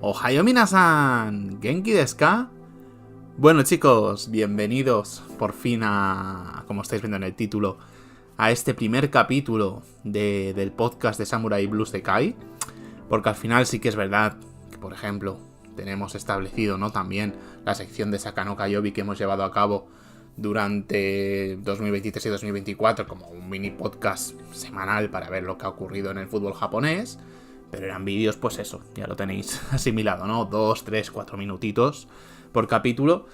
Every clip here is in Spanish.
Ohayo minasan, ¿genki desu ka? Bueno chicos, bienvenidos por fin como estáis viendo en el título, a este primer capítulo del podcast de Samurai Blues de Kai. Porque al final sí que es verdad que, por ejemplo, tenemos establecido, ¿no?, también la sección de Sakanoka Yobi que hemos llevado a cabo durante 2023 y 2024 como un mini podcast semanal para ver lo que ha ocurrido en el fútbol japonés. Pero eran vídeos, pues eso, ya lo tenéis asimilado, ¿no? 2, 3, 4 minutitos por capítulo.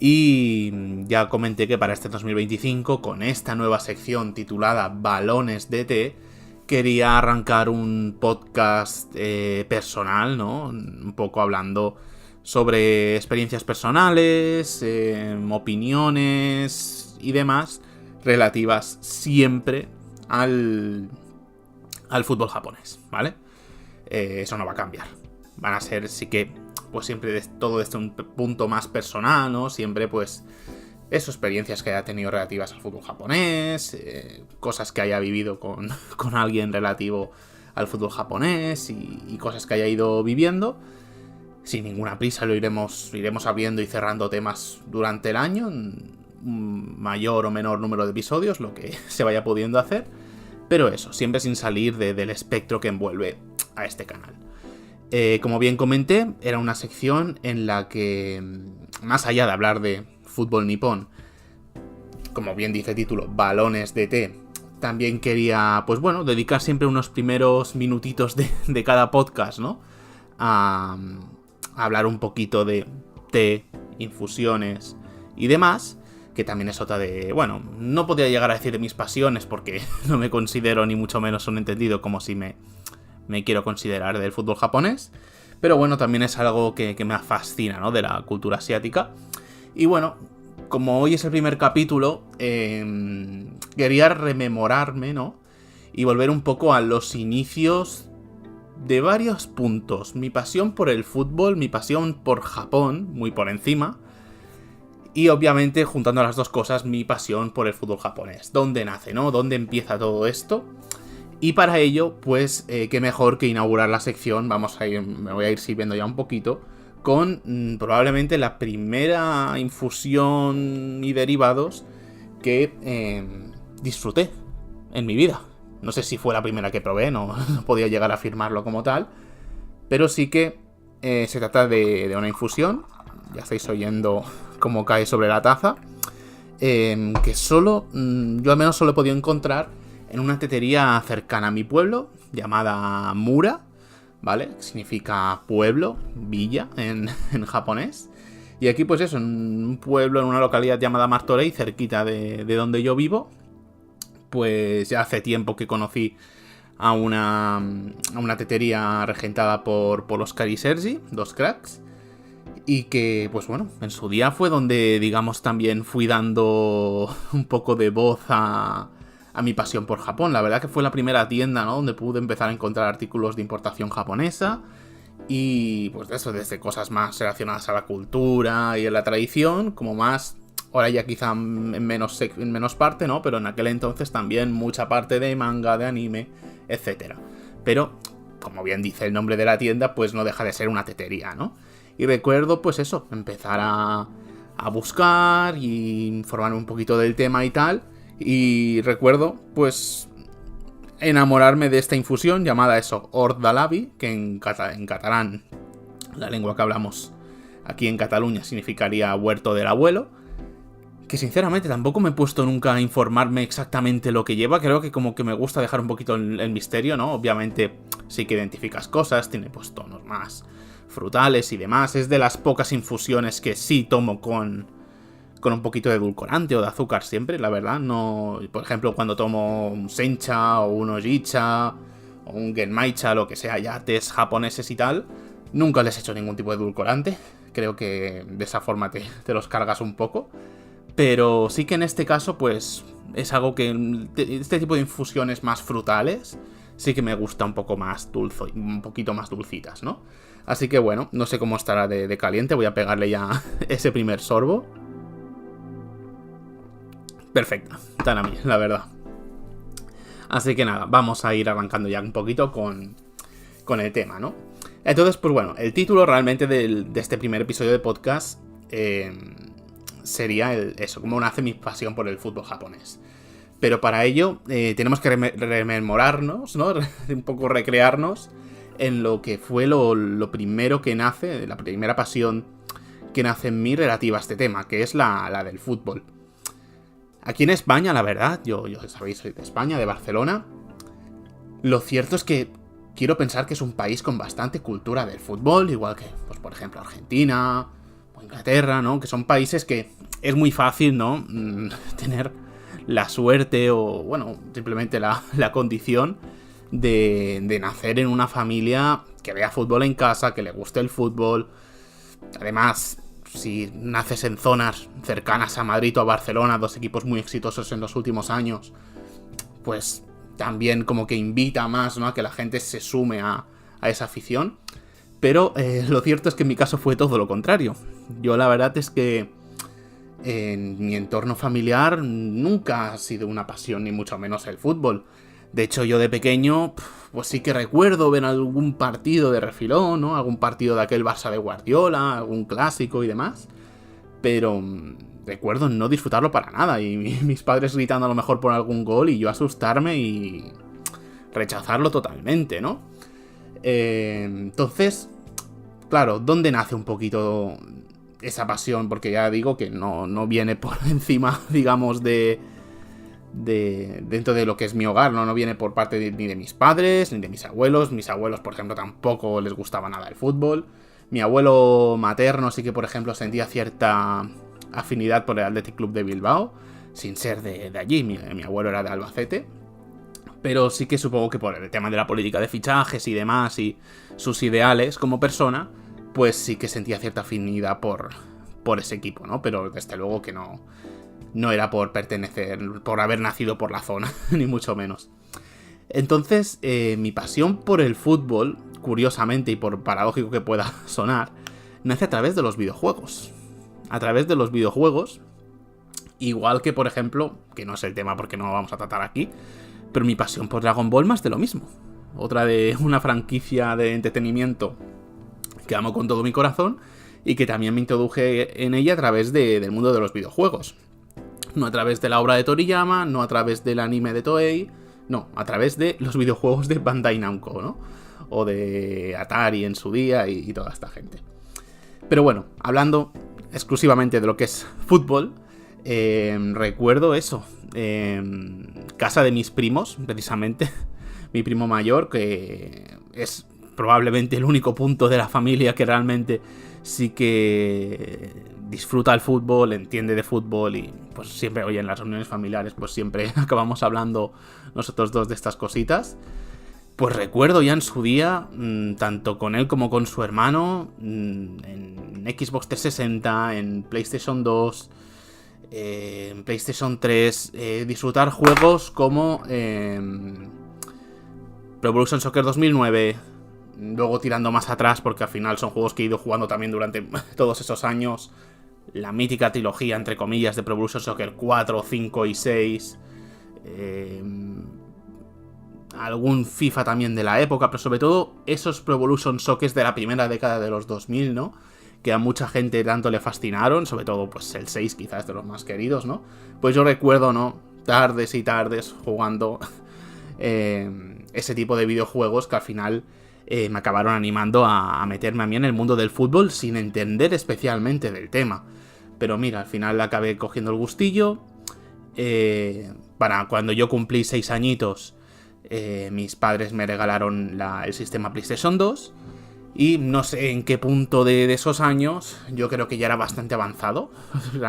Y ya comenté que para este 2025, con esta nueva sección titulada Balones de Té, quería arrancar un podcast personal, ¿no? Un poco hablando sobre experiencias personales, opiniones y demás, relativas siempre al fútbol japonés, ¿vale? Eso no va a cambiar. Van a ser, sí que, pues siempre todo desde un punto más personal, ¿no? Siempre, pues, eso, experiencias que haya tenido relativas al fútbol japonés, cosas que haya vivido con alguien relativo al fútbol japonés y cosas que haya ido viviendo. Sin ninguna prisa lo iremos abriendo y cerrando temas durante el año, un mayor o menor número de episodios, lo que se vaya pudiendo hacer. Pero eso, siempre sin salir del espectro que envuelve a este canal. Como bien comenté, era una sección en la que, más allá de hablar de fútbol nipón, como bien dice el título, balones de té, también quería, pues bueno, dedicar siempre unos primeros minutitos de cada podcast, ¿no?, a hablar un poquito de té, infusiones y demás, que también es otra de... Bueno, no podría llegar a decir de mis pasiones porque no me considero ni mucho menos un entendido como si me quiero considerar del fútbol japonés, pero bueno, también es algo que me fascina, ¿no?, de la cultura asiática. Y bueno, como hoy es el primer capítulo, quería rememorarme, ¿no?, y volver un poco a los inicios de varios puntos. Mi pasión por el fútbol, mi pasión por Japón, muy por encima. Y obviamente, juntando las dos cosas, mi pasión por el fútbol japonés. ¿Dónde nace, no? ¿Dónde empieza todo esto? Y para ello, pues, qué mejor que inaugurar la sección. Me voy a ir sirviendo ya un poquito con probablemente la primera infusión y derivados que disfruté en mi vida. No sé si fue la primera que probé, no podía llegar a afirmarlo como tal. Pero sí que se trata de una infusión. Ya estáis oyendo cómo cae sobre la taza, que yo al menos solo he podido encontrar en una tetería cercana a mi pueblo, llamada Mura, ¿vale? Que significa pueblo, villa en japonés. Y aquí, pues eso, en un pueblo, en una localidad llamada Martorey, cerquita de donde yo vivo, pues ya hace tiempo que conocí a una tetería regentada por Oscar y Sergi, dos cracks. Y que, pues bueno, en su día fue donde, digamos, también fui dando un poco de voz a mi pasión por Japón. La verdad que fue la primera tienda, ¿no?, donde pude empezar a encontrar artículos de importación japonesa. Y pues eso, desde cosas más relacionadas a la cultura y a la tradición, como más, ahora ya quizá en menos parte, ¿no?, pero en aquel entonces también mucha parte de manga, de anime, etc. Pero, como bien dice el nombre de la tienda, pues no deja de ser una tetería, ¿no? Y recuerdo, pues eso, empezar a buscar y informarme un poquito del tema y tal. Y recuerdo, pues, enamorarme de esta infusión llamada eso, Ordalabi, que en catalán, la lengua que hablamos aquí en Cataluña, significaría huerto del abuelo. Que sinceramente tampoco me he puesto nunca a informarme exactamente lo que lleva. Creo que como que me gusta dejar un poquito el misterio, ¿no? Obviamente sí que identificas cosas, tiene pues tonos más frutales y demás. Es de las pocas infusiones que sí tomo con un poquito de edulcorante o de azúcar siempre, la verdad. No, por ejemplo, cuando tomo un sencha o un ojicha o un genmaicha, lo que sea, ya tés japoneses y tal, nunca les he hecho ningún tipo de edulcorante. Creo que de esa forma te los cargas un poco. Pero sí que en este caso, pues, es algo que este tipo de infusiones más frutales sí que me gusta un poco más dulce, un poquito más dulcitas, ¿no? Así que bueno, no sé cómo estará de caliente, voy a pegarle ya ese primer sorbo. Perfecta, tan a mí, la verdad. Así que nada, vamos a ir arrancando ya un poquito con el tema, ¿no? Entonces, pues bueno, el título realmente de este primer episodio de podcast sería eso, cómo nace mi pasión por el fútbol japonés. Pero para ello tenemos que rememorarnos, ¿no? Un poco recrearnos en lo que fue lo primero que nace, la primera pasión que nace en mí relativa a este tema, que es la del fútbol. Aquí en España, la verdad, yo sabéis, soy de España, de Barcelona. Lo cierto es que quiero pensar que es un país con bastante cultura del fútbol, igual que, pues por ejemplo, Argentina o Inglaterra, ¿no? Que son países que es muy fácil, ¿no? Tener la suerte o, bueno, simplemente la condición de nacer en una familia que vea fútbol en casa, que le guste el fútbol. Además, si naces en zonas cercanas a Madrid o a Barcelona, dos equipos muy exitosos en los últimos años, pues también como que invita más, ¿no?, a que la gente se sume a esa afición. Pero lo cierto es que en mi caso fue todo lo contrario. Yo la verdad es que en mi entorno familiar nunca ha sido una pasión, ni mucho menos el fútbol. De hecho, yo de pequeño, pues sí que recuerdo ver algún partido de refilón, ¿no? Algún partido de aquel Barça de Guardiola, algún clásico y demás. Pero recuerdo no disfrutarlo para nada. Y mis padres gritando a lo mejor por algún gol y yo asustarme y rechazarlo totalmente, ¿no? Entonces, claro, ¿dónde nace un poquito esa pasión? Porque ya digo que no viene por encima, digamos, dentro de lo que es mi hogar, no viene por parte ni de mis padres, ni de mis abuelos. Mis abuelos, por ejemplo, tampoco les gustaba nada el fútbol. Mi abuelo materno sí que, por ejemplo, sentía cierta afinidad por el Athletic Club de Bilbao, sin ser de allí. Mi abuelo era de Albacete. Pero sí que supongo que por el tema de la política de fichajes y demás, y sus ideales como persona, pues sí que sentía cierta afinidad por ese equipo, ¿no? Pero desde luego que no era por pertenecer, por haber nacido por la zona, ni mucho menos. Entonces, mi pasión por el fútbol, curiosamente y por paradójico que pueda sonar, nace a través de los videojuegos. A través de los videojuegos, igual que, por ejemplo, que no es el tema porque no lo vamos a tratar aquí, pero mi pasión por Dragon Ball más de lo mismo. Otra de una franquicia de entretenimiento que amo con todo mi corazón y que también me introduje en ella a través del mundo de los videojuegos. No a través de la obra de Toriyama, no a través del anime de Toei, no, a través de los videojuegos de Bandai Namco, ¿no? O de Atari en su día y toda esta gente. Pero bueno, hablando exclusivamente de lo que es fútbol, recuerdo eso, casa de mis primos, precisamente, mi primo mayor, que es probablemente el único punto de la familia que realmente sí que disfruta el fútbol, entiende de fútbol y pues siempre, oye, en las reuniones familiares pues siempre acabamos hablando nosotros dos de estas cositas. Pues recuerdo ya en su día, tanto con él como con su hermano, en Xbox 360, en PlayStation 2, en PlayStation 3, disfrutar juegos como Pro Evolution Soccer 2009, luego tirando más atrás porque al final son juegos que he ido jugando también durante todos esos años, la mítica trilogía, entre comillas, de Pro Evolution Soccer 4, 5 y 6, algún FIFA también de la época, pero sobre todo esos Pro Evolution Soccer de la primera década de los 2000, ¿no? Que a mucha gente tanto le fascinaron, sobre todo pues el 6 quizás de los más queridos, ¿no? Pues yo recuerdo, ¿no?, tardes y tardes jugando ese tipo de videojuegos que al final me acabaron animando a meterme a mí en el mundo del fútbol sin entender especialmente del tema. Pero mira, al final acabé cogiendo el gustillo. Para cuando yo cumplí 6 añitos, mis padres me regalaron el sistema PlayStation 2. Y no sé en qué punto de esos años, yo creo que ya era bastante avanzado.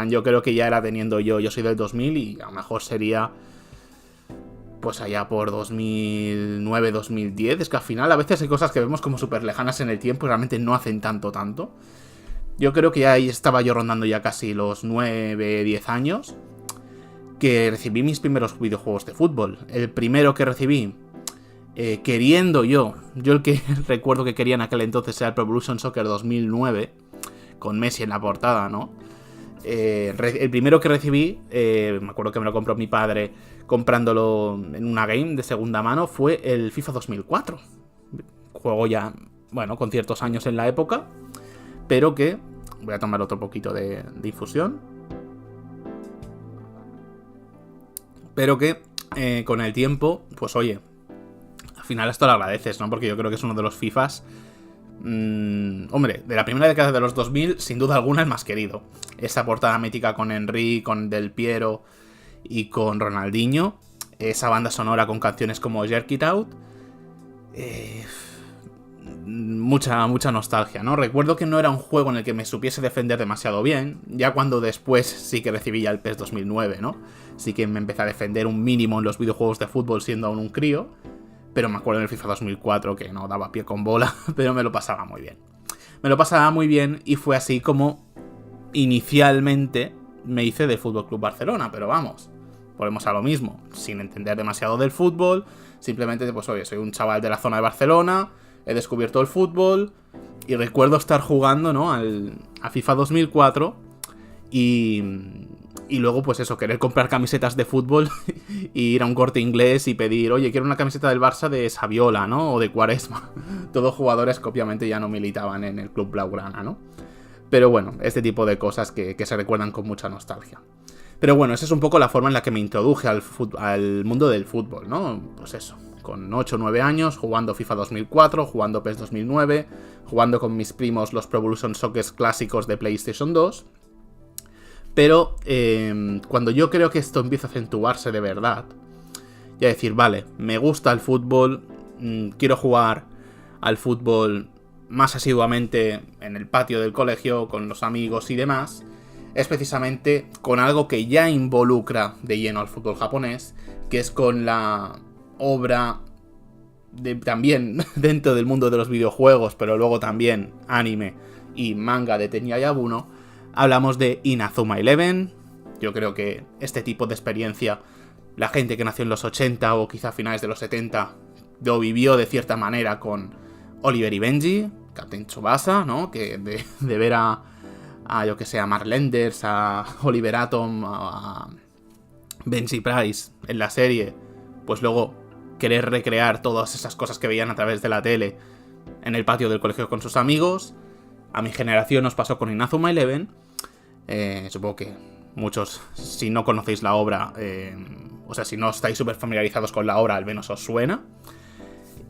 Yo creo que ya era teniendo yo soy del 2000 y a lo mejor sería pues allá por 2009, 2010. Es que al final a veces hay cosas que vemos como súper lejanas en el tiempo y realmente no hacen tanto. Yo creo que ya ahí estaba yo rondando ya casi los 9, 10 años, que recibí mis primeros videojuegos de fútbol. El primero que recibí, queriendo yo el que recuerdo que quería en aquel entonces era el Pro Evolution Soccer 2009, con Messi en la portada, ¿no? El primero que recibí, me acuerdo que me lo compró mi padre comprándolo en una game de segunda mano, fue el FIFA 2004. Juego ya bueno, con ciertos años en la época, pero que... Voy a tomar otro poquito de infusión. Pero que con el tiempo, pues oye, al final esto lo agradeces, ¿no? Porque yo creo que es uno de los FIFAs... hombre, de la primera década de los 2000, sin duda alguna el más querido. Esa portada mítica con Henry, con Del Piero y con Ronaldinho. Esa banda sonora con canciones como Jerk It Out. Mucha nostalgia, ¿no? Recuerdo que no era un juego en el que me supiese defender demasiado bien. Ya cuando después sí que recibí ya el PES 2009, ¿no? Sí que me empecé a defender un mínimo en los videojuegos de fútbol siendo aún un crío. Pero me acuerdo en el FIFA 2004 que no daba pie con bola, pero me lo pasaba muy bien. Me lo pasaba muy bien y fue así como inicialmente me hice del Fútbol Club Barcelona, pero vamos, volvemos a lo mismo, sin entender demasiado del fútbol, simplemente pues oye, soy un chaval de la zona de Barcelona, he descubierto el fútbol y recuerdo estar jugando, ¿no? a FIFA 2004 y luego, pues eso, querer comprar camisetas de fútbol y ir a un Corte Inglés y pedir, oye, quiero una camiseta del Barça de Saviola, ¿no? O de Quaresma. Todos jugadores que obviamente ya no militaban en el club blaugrana, ¿no? Pero bueno, este tipo de cosas que se recuerdan con mucha nostalgia. Pero bueno, esa es un poco la forma en la que me introduje al mundo del fútbol, ¿no? Pues eso, con 8 o 9 años, jugando FIFA 2004, jugando PES 2009, jugando con mis primos los Pro Evolution Soccer clásicos de PlayStation 2... Pero cuando yo creo que esto empieza a acentuarse de verdad, y a decir, vale, me gusta el fútbol, quiero jugar al fútbol más asiduamente en el patio del colegio, con los amigos y demás, es precisamente con algo que ya involucra de lleno al fútbol japonés, que es con la obra también dentro del mundo de los videojuegos, pero luego también anime y manga de Tenya Yabuno. Hablamos de Inazuma Eleven. Yo creo que este tipo de experiencia, la gente que nació en los 80 o quizá a finales de los 70, lo vivió de cierta manera con Oliver y Benji, Captain Tsubasa, ¿no? Que de ver a yo que sé, a Mark Lenders, a Oliver Atom, a Benji Price en la serie, pues luego querer recrear todas esas cosas que veían a través de la tele en el patio del colegio con sus amigos. A mi generación nos pasó con Inazuma Eleven. Supongo que muchos, si no conocéis la obra, o sea, si no estáis súper familiarizados con la obra, al menos os suena.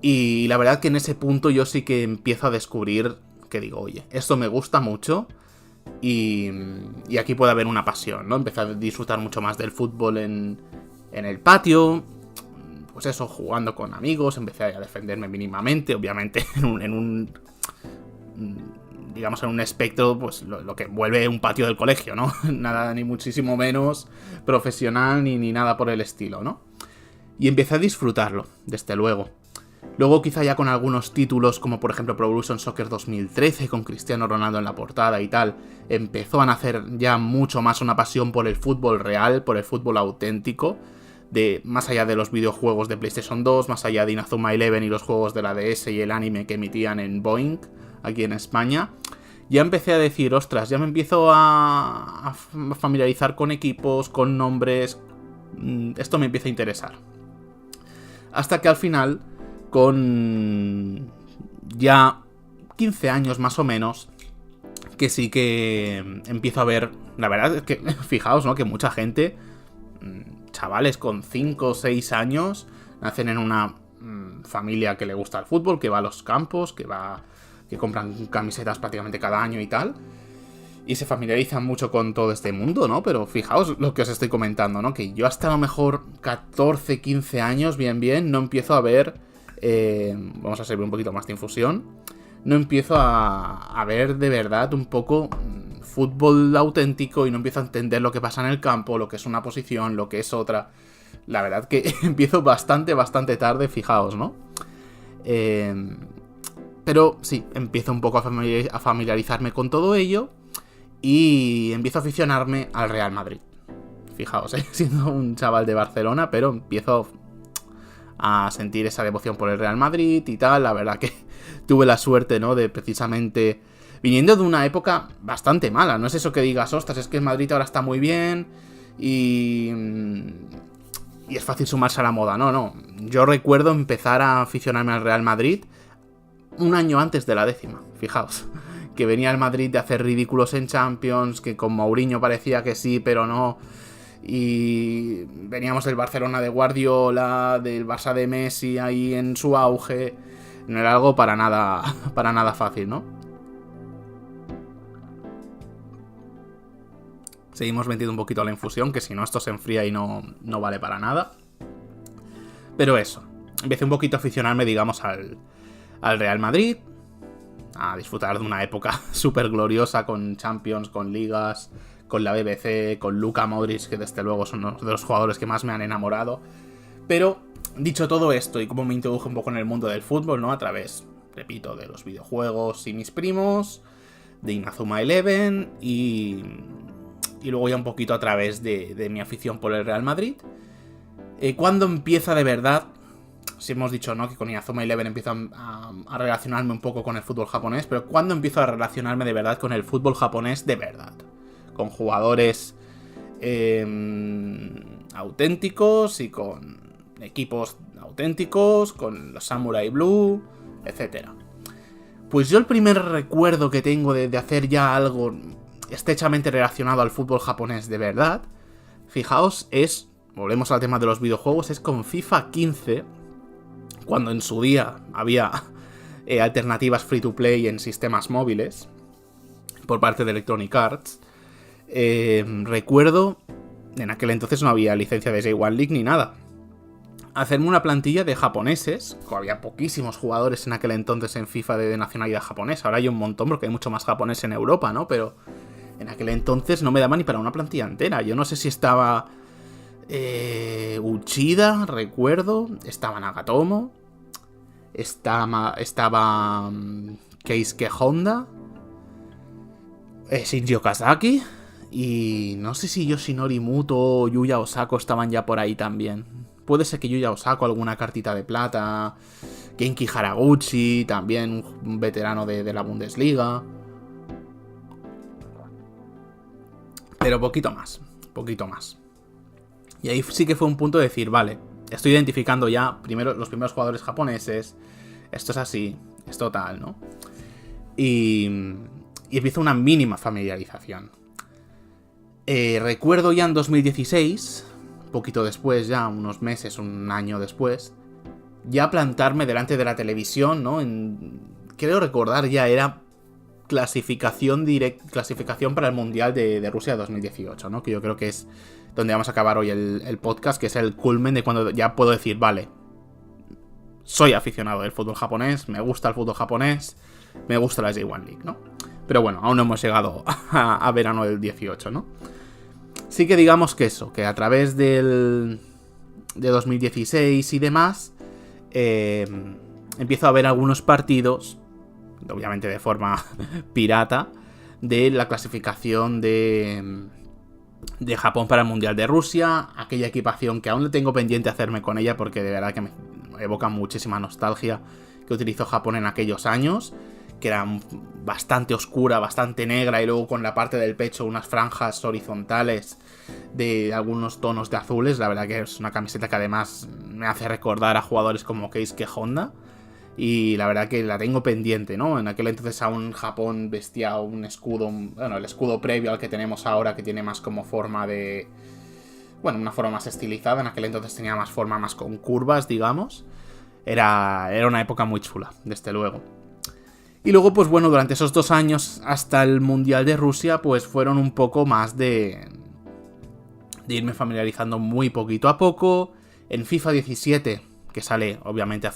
Y la verdad que en ese punto yo sí que empiezo a descubrir que digo, oye, esto me gusta mucho y aquí puede haber una pasión, ¿no? Empecé a disfrutar mucho más del fútbol en el patio, pues eso, jugando con amigos, empecé a defenderme mínimamente, obviamente en un digamos, en un espectro, pues lo que vuelve un patio del colegio, ¿no? Nada ni muchísimo menos profesional ni nada por el estilo, ¿no? Y empecé a disfrutarlo, desde luego. Luego quizá ya con algunos títulos, como por ejemplo Pro Evolution Soccer 2013, con Cristiano Ronaldo en la portada y tal, empezó a nacer ya mucho más una pasión por el fútbol real, por el fútbol auténtico, más allá de los videojuegos de PlayStation 2, más allá de Inazuma Eleven y los juegos de la DS y el anime que emitían en Boeing, aquí en España. Ya empecé a decir, ostras, ya me empiezo a familiarizar con equipos, con nombres, esto me empieza a interesar. Hasta que al final, con ya 15 años más o menos, que sí que empiezo a ver, la verdad es que, fijaos, ¿no? Que mucha gente, chavales con 5 o 6 años, nacen en una familia que le gusta el fútbol, que va a los campos, que compran camisetas prácticamente cada año y tal, y se familiarizan mucho con todo este mundo, ¿no? Pero fijaos lo que os estoy comentando, ¿no? Que yo hasta a lo mejor 14, 15 años, bien, no empiezo a ver, vamos a servir un poquito más de infusión, no empiezo a ver de verdad un poco fútbol auténtico y no empiezo a entender lo que pasa en el campo, lo que es una posición, lo que es otra. La verdad que empiezo bastante tarde, fijaos, ¿no? Pero sí, empiezo un poco a familiarizarme con todo ello y empiezo a aficionarme al Real Madrid. Fijaos, siendo un chaval de Barcelona, pero empiezo a sentir esa devoción por el Real Madrid y tal. La verdad que tuve la suerte, ¿no? De precisamente, viniendo de una época bastante mala. No es eso que digas, ostras, es que el Madrid ahora está muy bien y es fácil sumarse a la moda. No. Yo recuerdo empezar a aficionarme al Real Madrid un año antes de la 10ª, fijaos. Que venía el Madrid de hacer ridículos en Champions, que con Mourinho parecía que sí, pero no. Y veníamos del Barcelona de Guardiola, del Barça de Messi ahí en su auge. No era algo para nada fácil, ¿no? Seguimos metiendo un poquito a la infusión, que si no esto se enfría y no vale para nada. Pero eso, empecé un poquito a aficionarme, digamos, al Real Madrid, a disfrutar de una época súper gloriosa con Champions, con ligas, con la BBC, con Luka Modric, que desde luego son uno de los jugadores que más me han enamorado. Pero, dicho todo esto, y como me introduje un poco en el mundo del fútbol, ¿no? A través, repito, de los videojuegos y mis primos, de Inazuma Eleven y luego ya un poquito a través de mi afición por el Real Madrid. ¿Cuándo empieza de verdad? Si hemos dicho, ¿no?, que con Inazuma Eleven empiezo a relacionarme un poco con el fútbol japonés, pero ¿cuándo empiezo a relacionarme de verdad con el fútbol japonés de verdad? Con jugadores auténticos y con equipos auténticos, con los Samurai Blue, etc. Pues yo el primer recuerdo que tengo de hacer ya algo estrechamente relacionado al fútbol japonés de verdad, fijaos, volvemos al tema de los videojuegos, es con FIFA 15, cuando en su día había alternativas free to play en sistemas móviles por parte de Electronic Arts. Recuerdo, en aquel entonces no había licencia de J1 League ni nada, hacerme una plantilla de japoneses. Había poquísimos jugadores en aquel entonces en FIFA de nacionalidad japonesa. Ahora hay un montón porque hay mucho más japonés en Europa, ¿no? Pero en aquel entonces no me daba ni para una plantilla entera. Yo no sé si estaba Uchida, recuerdo, estaba Nagatomo, estaba Keisuke Honda, Shinji Okazaki, y no sé si Yoshinori Muto o Yuya Osako estaban ya por ahí también. Puede ser que Yuya Osako, alguna cartita de plata, Genki Haraguchi, también un veterano de la Bundesliga. Pero poquito más. Y ahí sí que fue un punto de decir, vale, estoy identificando ya los primeros jugadores japoneses, esto es así, esto tal, ¿no? Y empieza una mínima familiarización. Recuerdo ya en 2016, poquito después ya, unos meses, un año después, ya plantarme delante de la televisión, ¿no? Creo recordar ya era clasificación para el Mundial de Rusia 2018, ¿no? Que yo creo que es donde vamos a acabar hoy el podcast, que es el culmen de cuando ya puedo decir, vale, soy aficionado del fútbol japonés, me gusta el fútbol japonés, me gusta la J1 League, ¿no? Pero bueno, aún no hemos llegado a verano del 18, ¿no? Sí que digamos que eso, que a través de 2016 y demás, empiezo a ver algunos partidos, obviamente de forma pirata, de la clasificación de Japón para el Mundial de Rusia, aquella equipación que aún le tengo pendiente hacerme con ella porque de verdad que me evoca muchísima nostalgia que utilizó Japón en aquellos años, que era bastante oscura, bastante negra, y luego con la parte del pecho unas franjas horizontales de algunos tonos de azules. La verdad que es una camiseta que además me hace recordar a jugadores como Keisuke Honda, y la verdad que la tengo pendiente, ¿no? En aquel entonces aún Japón vestía un escudo, bueno, el escudo previo al que tenemos ahora, que tiene más como forma de... bueno, una forma más estilizada. En aquel entonces tenía más forma, más con curvas, digamos. Era una época muy chula, desde luego. Y luego, pues bueno, durante esos 2 años hasta el Mundial de Rusia, pues fueron un poco más de irme familiarizando muy poquito a poco. En FIFA 17, que sale obviamente a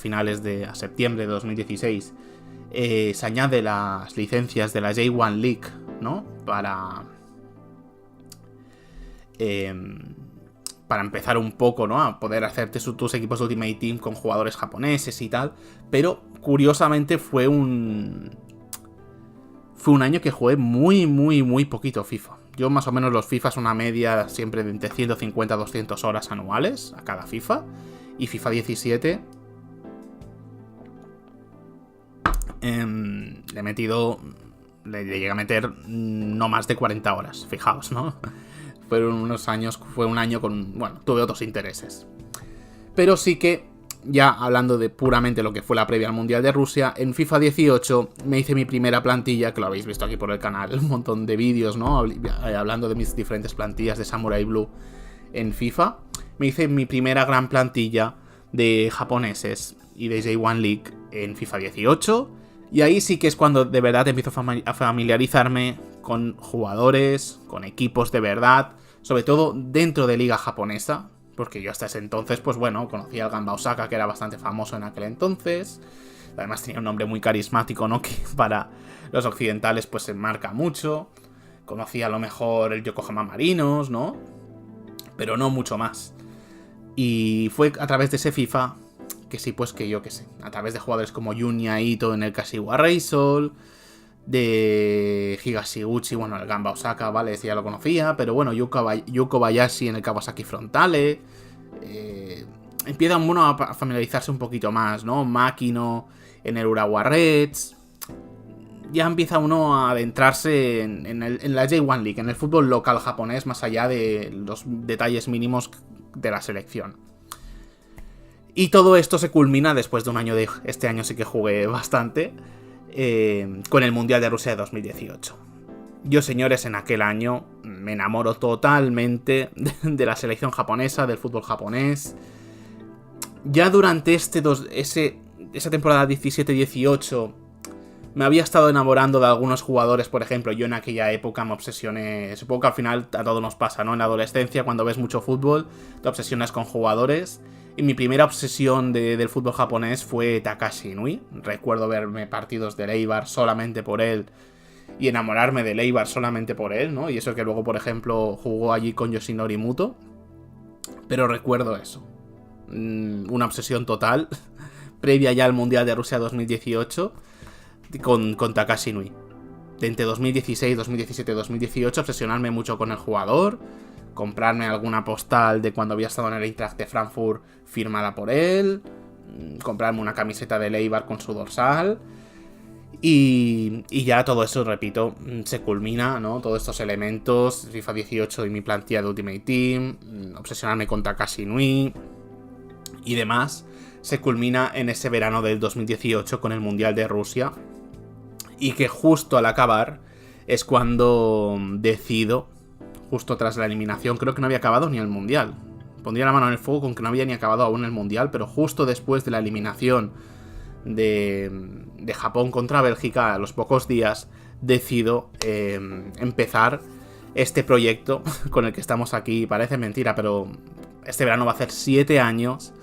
septiembre de 2016, se añade las licencias de la J1 League, ¿no? Para empezar un poco, ¿no? A poder hacerte tus equipos de Ultimate Team con jugadores japoneses y tal. Pero curiosamente fue un año que jugué muy poquito FIFA. Yo más o menos los FIFAs una media siempre de entre 150 a 200 horas anuales a cada FIFA. Y FIFA 17 le llegué a meter no más de 40 horas, fijaos, ¿no? Fue un año con... bueno, tuve otros intereses. Pero sí que ya hablando de puramente lo que fue la previa al Mundial de Rusia, en FIFA 18 me hice mi primera plantilla, que lo habéis visto aquí por el canal, un montón de vídeos, ¿no? Hablando de mis diferentes plantillas de Samurai Blue en FIFA. Me hice mi primera gran plantilla de japoneses y de J1 League en FIFA 18. Y ahí sí que es cuando de verdad empiezo a familiarizarme con jugadores, con equipos de verdad, sobre todo dentro de liga japonesa. Porque yo hasta ese entonces, pues bueno, conocía al Gamba Osaka, que era bastante famoso en aquel entonces. Además tenía un nombre muy carismático, ¿no? Que para los occidentales pues se marca mucho. Conocía a lo mejor el Yokohama Marinos, ¿no? Pero no mucho más. Y fue a través de ese FIFA que sí, pues que yo qué sé. A través de jugadores como Junya Ito en el Kashiwa Reysol, de Higashiguchi, bueno, el Gamba Osaka, vale, ese ya lo conocía, pero bueno, Yuko Bayashi en el Kawasaki Frontale. Empieza uno a familiarizarse un poquito más, ¿no? Makino en el Urawa Reds. Ya empieza uno a adentrarse en la J1 League, en el fútbol local japonés, más allá de los detalles mínimos de la selección. Y todo esto se culmina después de un año de... Este año sí que jugué bastante. Con el Mundial de Rusia de 2018. Yo, señores, en aquel año me enamoro totalmente de la selección japonesa, del fútbol japonés. Ya durante esa temporada 17-18 me había estado enamorando de algunos jugadores, por ejemplo. Yo en aquella época me obsesioné, supongo que al final a todos nos pasa, ¿no? En la adolescencia, cuando ves mucho fútbol, te obsesionas con jugadores. Y mi primera obsesión del fútbol japonés fue Takashi Inui. Recuerdo verme partidos del Eibar solamente por él y enamorarme del Eibar solamente por él, ¿no? Y eso que luego, por ejemplo, jugó allí con Yoshinori Muto. Pero recuerdo eso. Una obsesión total, previa ya al Mundial de Rusia 2018, con Takashi Inui. De entre 2016, 2017 y 2018, obsesionarme mucho con el jugador, comprarme alguna postal de cuando había estado en el Eintracht de Frankfurt firmada por él, comprarme una camiseta de Eibar con su dorsal, y ya todo eso, repito, se culmina, ¿no? Todos estos elementos, FIFA 18 y mi plantilla de Ultimate Team, obsesionarme con Takashi Inui y demás, se culmina en ese verano del 2018 con el Mundial de Rusia, y que justo al acabar es cuando decido, justo tras la eliminación, creo que no había acabado ni el Mundial. Pondría la mano en el fuego con que no había ni acabado aún el Mundial, pero justo después de la eliminación de Japón contra Bélgica, a los pocos días, decido empezar este proyecto con el que estamos aquí. Parece mentira, pero este verano va a hacer 7 años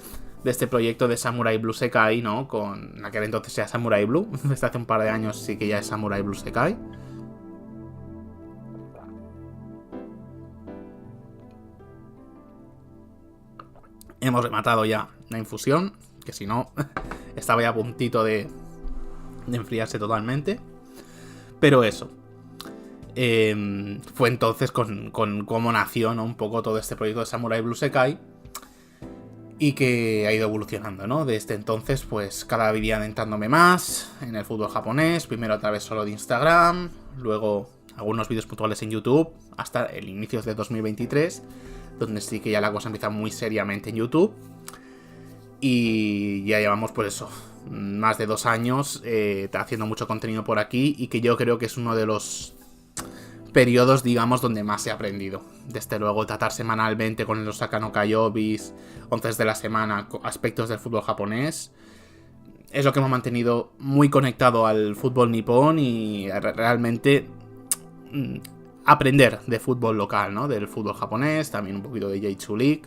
de este proyecto de Samurai Blue Sekai, ¿no? Con aquel entonces sea Samurai Blue. Desde hace un par de años sí que ya es Samurai Blue Sekai. Hemos rematado ya la infusión, que si no, estaba ya a puntito de enfriarse totalmente. Pero eso. Fue entonces con cómo nació, ¿no? Un poco todo este proyecto de Samurai Blue Sekai. Y que ha ido evolucionando, ¿no? Desde entonces, pues cada día adentrándome más en el fútbol japonés. Primero a través solo de Instagram, luego algunos vídeos puntuales en YouTube, hasta el inicio de 2023, donde sí que ya la cosa empieza muy seriamente en YouTube. Y ya llevamos, pues eso, más de 2 años haciendo mucho contenido por aquí, y que yo creo que es uno de los periodos, digamos, donde más he aprendido. Desde luego, tratar semanalmente con los Osaka no Kayobis, 11 de la semana, aspectos del fútbol japonés, es lo que me ha mantenido muy conectado al fútbol nipón y realmente aprender de fútbol local, ¿no? Del fútbol japonés, también un poquito de J2 League.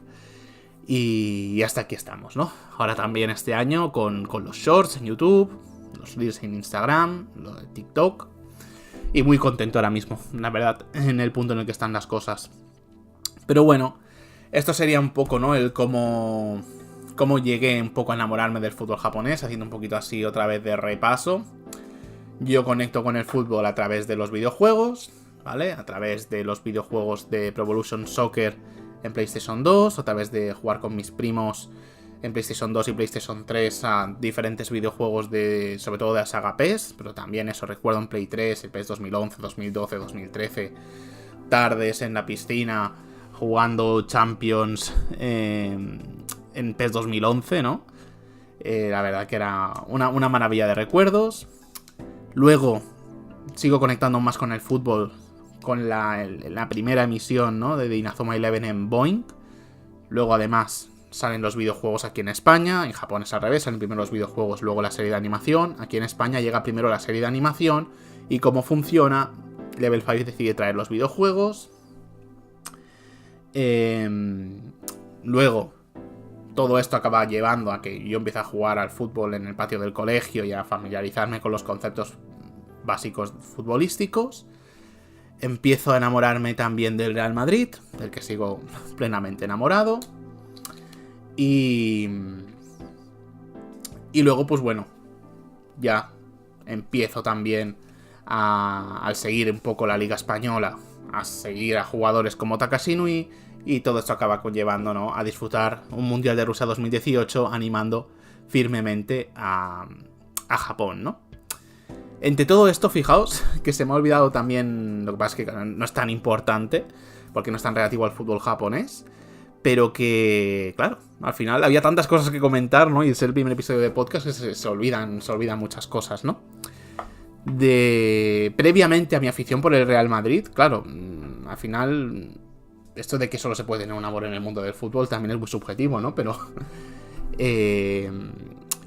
Y hasta aquí estamos, ¿no? Ahora también este año con los shorts en YouTube, los reels en Instagram, lo de TikTok. Y muy contento ahora mismo, la verdad, en el punto en el que están las cosas. Pero bueno, esto sería un poco, ¿no? El cómo llegué un poco a enamorarme del fútbol japonés, haciendo un poquito así otra vez de repaso. Yo conecto con el fútbol a través de los videojuegos, ¿vale? A través de los videojuegos de Pro Evolution Soccer en PlayStation 2, a través de jugar con mis primos en PlayStation 2 y PlayStation 3 a diferentes videojuegos sobre todo de la saga PES, pero también eso recuerdo en Play 3, el PES 2011, 2012, 2013, tardes en la piscina jugando Champions en PES 2011, ¿no? La verdad que era una maravilla de recuerdos. Luego sigo conectando más con el fútbol con la primera emisión, ¿no?, de Inazuma Eleven en Boing. Luego además salen los videojuegos aquí en España. En Japón es al revés, salen primero los videojuegos, luego la serie de animación. Aquí en España llega primero la serie de animación. Y cómo funciona, Level 5 decide traer los videojuegos. Luego todo esto acaba llevando a que yo empiece a jugar al fútbol en el patio del colegio y a familiarizarme con los conceptos básicos futbolísticos. Empiezo a enamorarme también del Real Madrid, del que sigo plenamente enamorado. Y luego, pues bueno, ya empiezo también al seguir un poco la Liga Española, a seguir a jugadores como Takashi Inui, y todo esto acaba conllevando, ¿no?, a disfrutar un Mundial de Rusia 2018 animando firmemente a Japón, ¿no? Entre todo esto, fijaos que se me ha olvidado también, lo que pasa es que no es tan importante, porque no es tan relativo al fútbol japonés, pero que, claro, al final había tantas cosas que comentar, ¿no? Y es el primer episodio de podcast que se olvidan muchas cosas, ¿no? Previamente a mi afición por el Real Madrid, claro, al final, esto de que solo se puede tener un amor en el mundo del fútbol también es muy subjetivo, ¿no? Pero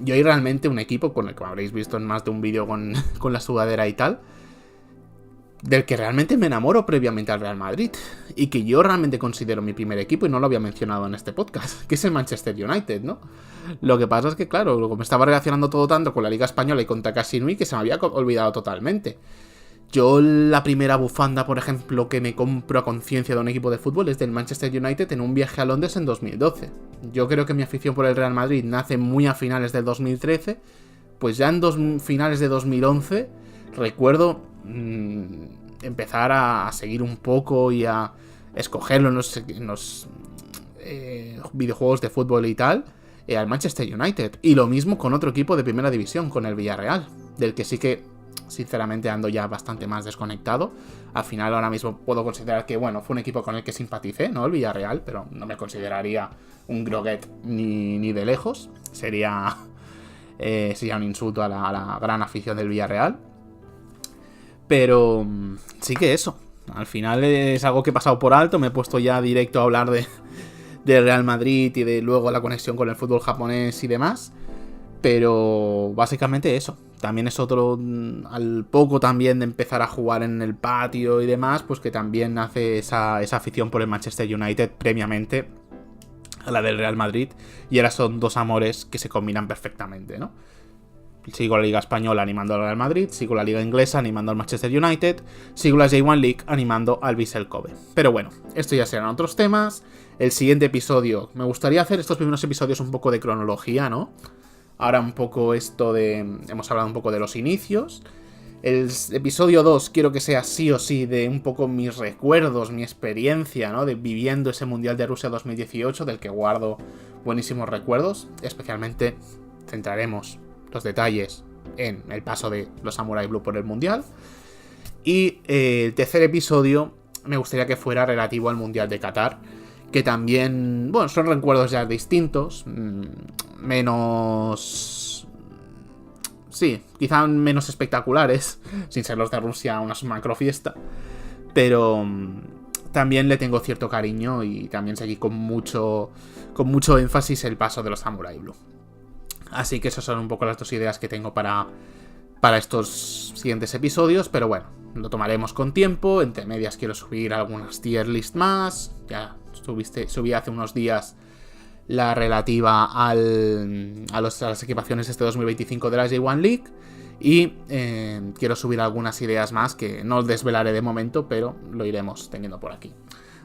yo hay realmente un equipo con el que me habréis visto en más de un vídeo con la sudadera y tal, del que realmente me enamoro previamente al Real Madrid, y que yo realmente considero mi primer equipo, y no lo había mencionado en este podcast, que es el Manchester United, ¿no? Lo que pasa es que, claro, luego me estaba relacionando todo tanto con la Liga Española y con Takashi Inui que se me había olvidado totalmente. Yo la primera bufanda, por ejemplo, que me compro a conciencia de un equipo de fútbol es del Manchester United en un viaje a Londres en 2012. Yo creo que mi afición por el Real Madrid nace muy a finales del 2013, pues ya en finales de 2011 recuerdo empezar a seguir un poco y a escogerlo en los videojuegos de fútbol y tal, al Manchester United. Y lo mismo con otro equipo de primera división, con el Villarreal, del que sí que sinceramente ando ya bastante más desconectado. Al final ahora mismo puedo considerar que, bueno, fue un equipo con el que simpaticé, ¿no?, el Villarreal, pero no me consideraría un groguet ni de lejos. Sería un insulto a la gran afición del Villarreal. Pero sí que eso, al final es algo que he pasado por alto. Me he puesto ya directo a hablar de Real Madrid y de luego la conexión con el fútbol japonés y demás. Pero básicamente eso. También es otro, al poco también de empezar a jugar en el patio y demás, pues que también hace esa afición por el Manchester United previamente a la del Real Madrid. Y ahora son dos amores que se combinan perfectamente, ¿no? Sigo la Liga Española animando al Real Madrid, sigo la Liga Inglesa animando al Manchester United, sigo la J1 League animando al Vissel Kobe. Pero bueno, esto ya serán otros temas. El siguiente episodio, me gustaría hacer estos primeros episodios un poco de cronología, ¿no? Ahora un poco hemos hablado un poco de los inicios. El episodio 2 quiero que sea sí o sí de un poco mis recuerdos, mi experiencia, ¿no?, de viviendo ese Mundial de Rusia 2018, del que guardo buenísimos recuerdos. Especialmente centraremos los detalles en el paso de los Samurai Blue por el Mundial. Y el tercer episodio me gustaría que fuera relativo al Mundial de Qatar, que también, bueno, son recuerdos ya distintos, menos... sí, quizá menos espectaculares, sin ser los de Rusia una macrofiesta, pero también le tengo cierto cariño y también seguí con mucho énfasis el paso de los Samurai Blue. Así que esas son un poco las dos ideas que tengo para estos siguientes episodios, pero bueno, lo tomaremos con tiempo. Entre medias quiero subir algunas tier list más. Ya subí hace unos días la relativa a las equipaciones este 2025 de la J1 League. Y quiero subir algunas ideas más que no os desvelaré de momento, pero lo iremos teniendo por aquí.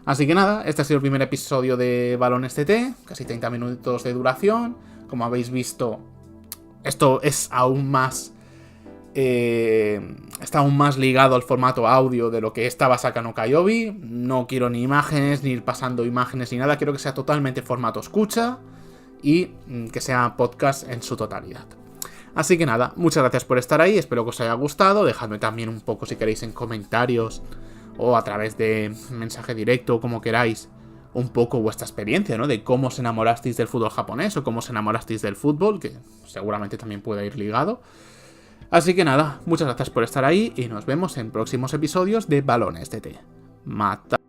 Así que nada, este ha sido el primer episodio de Balones TT, casi 30 minutos de duración. Como habéis visto, esto es aún más... está aún más ligado al formato audio de lo que estaba Sakano Kaiobi. No quiero ni imágenes, ni ir pasando imágenes ni nada. Quiero que sea totalmente formato escucha y que sea podcast en su totalidad. Así que nada, muchas gracias por estar ahí. Espero que os haya gustado. Dejadme también un poco si queréis en comentarios o a través de mensaje directo, como queráis, un poco vuestra experiencia, ¿no? De cómo os enamorasteis del fútbol japonés o cómo os enamorasteis del fútbol, que seguramente también puede ir ligado. Así que nada, muchas gracias por estar ahí y nos vemos en próximos episodios de Balones TT. Mata.